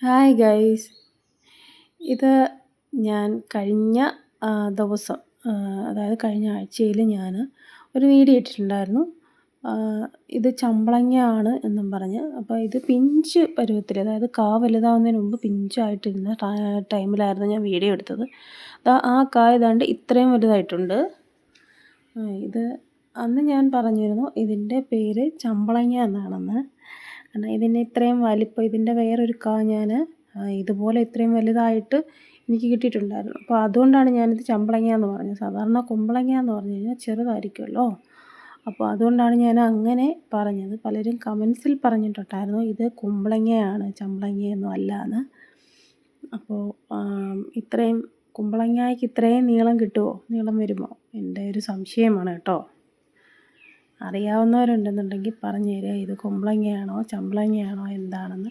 Hi guys. ഇത് ഞാൻ കഴിഞ്ഞ ദിവസം അതായത് കഴിഞ്ഞ ആഴ്ചയിൽ ഞാൻ ഒരു വീഡിയോ ഇട്ടിട്ടുണ്ടായിരുന്നു. ഇത് ചമ്പളങ്ങയാണ് എന്നും പറഞ്ഞ്. അപ്പോൾ ഇത് പിഞ്ച് പരുവത്തിൽ, അതായത് കാ വലുതാവുന്നതിന് മുമ്പ് പിഞ്ചായിട്ടിരുന്ന ടൈമിലായിരുന്നു ഞാൻ വീഡിയോ എടുത്തത്. ആ കായ ഏതാണ്ട് ഇത്രയും വലുതായിട്ടുണ്ട്. ഇത് അന്ന് ഞാൻ പറഞ്ഞിരുന്നു ഇതിൻ്റെ പേര് ചമ്പളങ്ങ എന്നാണെന്ന്. കാരണം ഇതിന് ഇത്രയും വലിപ്പം, ഇതിൻ്റെ വേറൊരു കാ ഞാൻ ഇതുപോലെ ഇത്രയും വലുതായിട്ട് എനിക്ക് കിട്ടിയിട്ടുണ്ടായിരുന്നു. അപ്പോൾ അതുകൊണ്ടാണ് ഞാനിത് ചമ്പളങ്ങ എന്ന് പറഞ്ഞത്. സാധാരണ കുമ്പളങ്ങ എന്ന് പറഞ്ഞു കഴിഞ്ഞാൽ ചെറുതായിരിക്കുമല്ലോ. അപ്പോൾ അതുകൊണ്ടാണ് ഞാൻ അങ്ങനെ പറഞ്ഞത്. പലരും കമൻസിൽ പറഞ്ഞിട്ടുണ്ടായിരുന്നു ഇത് കുമ്പളങ്ങയാണ്, ചമ്പളങ്ങയൊന്നും അല്ല എന്ന്. അപ്പോൾ ഇത്രയും കുമ്പളങ്ങയ്ക്ക് ഇത്രയും നീളം കിട്ടുമോ, നീളം വരുമോ? എൻ്റെ ഒരു സംശയമാണ് കേട്ടോ. അറിയാവുന്നവരുണ്ടെന്നുണ്ടെങ്കിൽ പറഞ്ഞു തരിക ഇത് കുമ്പളങ്ങയാണോ ചമ്പളങ്ങയാണോ എന്താണെന്ന്.